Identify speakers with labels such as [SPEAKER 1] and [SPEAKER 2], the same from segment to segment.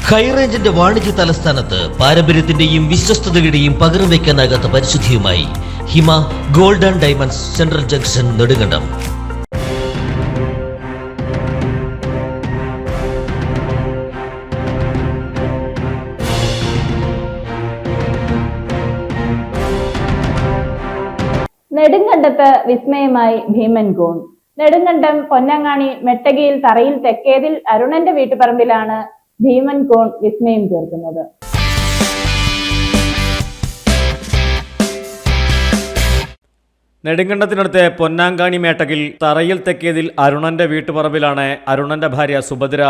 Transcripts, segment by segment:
[SPEAKER 1] ഹൈറേഞ്ചിന്റെ വാണിജ്യ തലസ്ഥാനത്ത് പാരമ്പര്യത്തിന്റെയും വിശ്വസ്തതയുടെയും പകരം വയ്ക്കാനാകാത്ത പരിശുദ്ധിയുമായി Hima gold and diamonds central junction Nedumkandam.
[SPEAKER 2] നെടുങ്കണ്ടത്ത് വിസ്മയമായി ഭീമൻ കൂൺ. നെടുങ്കണ്ടം പൊന്നങ്ങാണി മെട്ടകയിൽ തറയിൽ തെക്കേതിൽ അരുണന്റെ വീട്ടുപറമ്പിലാണ് ഭീമൻ കൂൺ വിസ്മയം ചേർക്കുന്നത്.
[SPEAKER 3] നെടുങ്കണ്ടത്തിനടുത്ത് പൊന്നാങ്കാണി മേട്ടകിൽ തറയിൽ തെക്കേതിൽ അരുണന്റെ വീട്ടുപറമ്പിലാണ് അരുണന്റെ ഭാര്യ സുഭദ്ര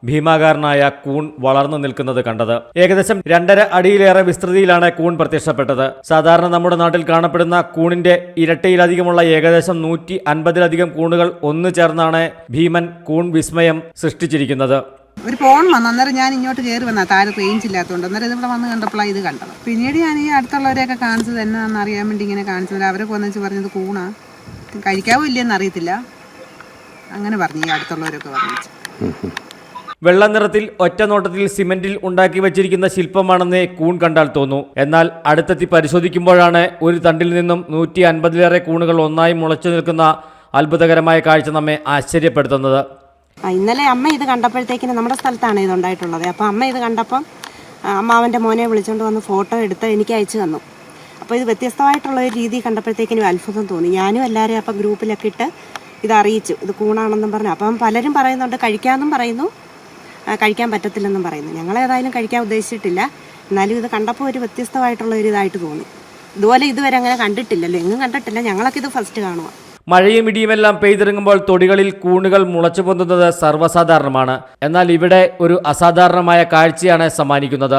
[SPEAKER 3] ഭീമാകാരനായ കൂൺ വളർന്നു നിൽക്കുന്നത് കണ്ടത്. ഏകദേശം 2.5 അടിയിലേറെ വിസ്തൃതിയിലാണ് കൂൺ പ്രത്യക്ഷപ്പെട്ടത്. സാധാരണ നമ്മുടെ നാട്ടിൽ കാണപ്പെടുന്ന കൂണിന്റെ ഇരട്ടിയിലധികമുള്ള ഏകദേശം 150-ലധികം കൂണുകൾ ഒന്നു ചേർന്നാണ് ഭീമൻ കൂൺ വിസ്മയം സൃഷ്ടിച്ചിരിക്കുന്നത്.
[SPEAKER 4] ഒരു ഫോൺ വന്നു, അന്നേരം ഞാൻ ഇങ്ങോട്ട് കയറി വന്നാൽ താഴെ റേഞ്ച് ഇല്ലാത്തതുകൊണ്ട് അന്നേരം ഇതിവിടെ വന്ന് കണ്ടപ്പോഴാണ് ഇത് കണ്ടത്. പിന്നീട് ഞാൻ ഈ അടുത്തുള്ളവരെയൊക്കെ കാണിച്ചത് എന്നാന്ന് അറിയാൻ വേണ്ടി ഇങ്ങനെ കാണിച്ചത്. അവരൊക്കെ വന്നു പറഞ്ഞത് കൂണാ, കഴിക്കാവോ ഇല്ലെന്ന് അറിയത്തില്ല, അങ്ങനെ പറഞ്ഞു ഈ അടുത്തുള്ളവരൊക്കെ പറഞ്ഞു.
[SPEAKER 3] വെള്ള നിറത്തിൽ ഒറ്റ നോട്ടത്തിൽ സിമന്റിൽ ഉണ്ടാക്കി വെച്ചിരിക്കുന്ന ശില്പമാണെന്ന് കൂൺ കണ്ടാൽ തോന്നൂ. എന്നാൽ അടുത്തെത്തി പരിശോധിക്കുമ്പോഴാണ് ഒരു തണ്ടിൽ നിന്നും 150-ലേറെ കൂണുകൾ ഒന്നായി മുളച്ചു നിൽക്കുന്ന അത്ഭുതകരമായ കാഴ്ച നമ്മെ ആശ്ചര്യപ്പെടുത്തുന്നത്.
[SPEAKER 5] ഇന്നലെ അമ്മ ഇത് കണ്ടപ്പോഴത്തേക്കിന് നമ്മുടെ സ്ഥലത്താണ് ഇതുണ്ടായിട്ടുള്ളത്. അപ്പോൾ അമ്മ ഇത് കണ്ടപ്പം അമ്മാവൻ്റെ മോനെ വിളിച്ചുകൊണ്ട് വന്ന് ഫോട്ടോ എടുത്ത് എനിക്ക് അയച്ചു തന്നു. അപ്പോൾ ഇത് വ്യത്യസ്തമായിട്ടുള്ള ഒരു രീതി കണ്ടപ്പോഴത്തേക്കിനും അത്ഭുതം തോന്നി. ഞാനും എല്ലാവരെയും അപ്പം ഗ്രൂപ്പിലൊക്കെ ഇട്ട് ഇത് അറിയിച്ചു, ഇത് കൂണാണെന്നും പറഞ്ഞു. അപ്പം പലരും പറയുന്നുണ്ട് കഴിക്കാമെന്നും പറയുന്നു, കഴിക്കാൻ പറ്റത്തില്ലെന്നും പറയുന്നു. ഞങ്ങളേതായാലും കഴിക്കാൻ ഉദ്ദേശിച്ചിട്ടില്ല. എന്നാലും ഇത് കണ്ടപ്പോൾ ഒരു വ്യത്യസ്തമായിട്ടുള്ള ഒരു ഇതായിട്ട് തോന്നി. ഇതുപോലെ ഇതുവരെ അങ്ങനെ കണ്ടിട്ടില്ലല്ലോ, എങ്ങും കണ്ടിട്ടില്ല. ഞങ്ങളൊക്കെ ഇത് ഫസ്റ്റ് കാണുക.
[SPEAKER 3] മഴയും ഇടിയുമെല്ലാം പെയ്തിറങ്ങുമ്പോൾ തൊടികളിൽ കൂണുകൾ മുളച്ചു പൊന്തുന്നത് സർവ്വസാധാരണമാണ്. എന്നാൽ ഇവിടെ ഒരു അസാധാരണമായ കാഴ്ചയാണ് സമ്മാനിക്കുന്നത്.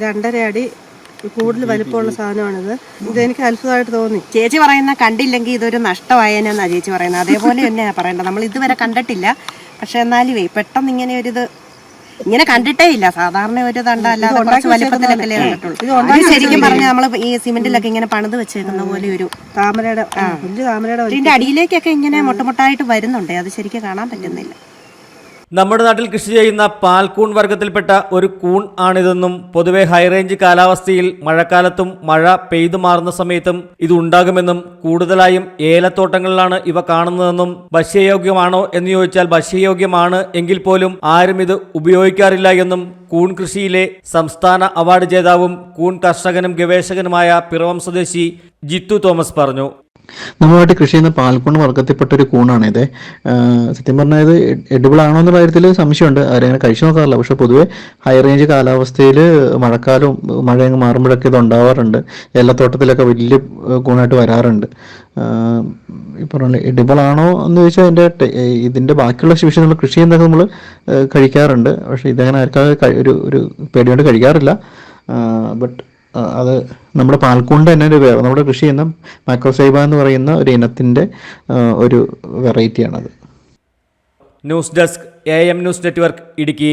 [SPEAKER 4] 2.5 അടി കൂടുതൽ വലിപ്പമുള്ള സാധനമാണിത്. ഇതെനിക്ക് അത്ഭുതമായിട്ട് തോന്നി.
[SPEAKER 5] ചേച്ചി പറയുന്ന കണ്ടില്ലെങ്കിൽ ഇതൊരു നഷ്ടമായെന്നാണ് ചേച്ചി പറയുന്നത്. അതേപോലെ തന്നെയാണ് പറയേണ്ടത്. നമ്മൾ ഇതുവരെ കണ്ടിട്ടില്ല. പക്ഷെ എന്നാലും പെട്ടെന്ന് ഇങ്ങനെ ഒരു ഇത് ഇങ്ങനെ കണ്ടിട്ടേ ഇല്ല. സാധാരണ ഒരു തണ്ട അല്ലാതെ കുറച്ച് വലിപ്പത്തിലൊക്കെ കണ്ടിട്ടുള്ളൂ. ശരിക്കും പറഞ്ഞാൽ നമ്മൾ ഈ സിമെന്റിലൊക്കെ ഇങ്ങനെ പണിത് വെച്ചേക്കുന്ന പോലെ ഒരു
[SPEAKER 4] താമരയുടെ
[SPEAKER 5] ഇതിന്റെ അടിയിലേക്കൊക്കെ ഇങ്ങനെ മുട്ടമുട്ടായിട്ട് വരുന്നുണ്ട്. അത് ശരിക്കും കാണാൻ പറ്റുന്നില്ല.
[SPEAKER 3] നമ്മുടെ നാട്ടിൽ കൃഷി ചെയ്യുന്ന പാൽക്കൂൺ വർഗത്തിൽപ്പെട്ട ഒരു കൂൺ ആണിതെന്നും പൊതുവെ ഹൈറേഞ്ച് കാലാവസ്ഥയിൽ മഴക്കാലത്തും മഴ പെയ്തു മാറുന്ന സമയത്തും ഇത് ഉണ്ടാകുമെന്നും കൂടുതലായും ഏലത്തോട്ടങ്ങളിലാണ് ഇവ കാണുന്നതെന്നും ഭക്ഷ്യയോഗ്യമാണോ എന്ന് ചോദിച്ചാൽ ഭക്ഷ്യയോഗ്യമാണ് എങ്കിൽ പോലും ആരും ഇത് ഉപയോഗിക്കാറില്ല എന്നും കൂൺ കൃഷിയിലെ സംസ്ഥാന അവാർഡ് ജേതാവും കൂൺ കർഷകനും ഗവേഷകനുമായ പിറവം സ്വദേശി ജിത്തു തോമസ് പറഞ്ഞു.
[SPEAKER 6] നമ്മളുമായിട്ട് കൃഷി ചെയ്യുന്ന പാൽക്കൂൺ വർഗത്തിൽപ്പെട്ട ഒരു കൂണാണിത്. സത്യം പറഞ്ഞാൽ ഇത് എഡിബിൾ ആണോ എന്നുള്ള കാര്യത്തിൽ സംശയമുണ്ട്. ആരെങ്ങനെ കഴിച്ചു നോക്കാറില്ല. പക്ഷെ പൊതുവെ ഹൈ റേഞ്ച് കാലാവസ്ഥയിൽ മഴക്കാലവും മഴയങ്ങ് മാറുമ്പോഴൊക്കെ ഇത് ഉണ്ടാവാറുണ്ട്. ഏലത്തോട്ടത്തിലൊക്കെ വലിയ കൂണായിട്ട് വരാറുണ്ട്. ഈ പറഞ്ഞ എഡിബിൾ ആണോ എന്ന് ചോദിച്ചാൽ ഇതിൻ്റെ ബാക്കിയുള്ള വിഷയം നമ്മൾ കൃഷി ചെയ്യുന്നതൊക്കെ നമ്മൾ കഴിക്കാറുണ്ട്. പക്ഷെ ഇതങ്ങനെ ആർക്കാതെ ഒരു പേടിയോണ്ട് കഴിക്കാറില്ല. ബട്ട് അത് നമ്മുടെ പാൽക്കൂണിൻ്റെ തന്നെ നമ്മുടെ കൃഷി ചെയ്യുന്ന മാക്രോസൈബ എന്ന് പറയുന്ന ഒരു ഇനത്തിൻ്റെ ഒരു വെറൈറ്റിയാണത്.
[SPEAKER 3] News desk AM news network Idukki.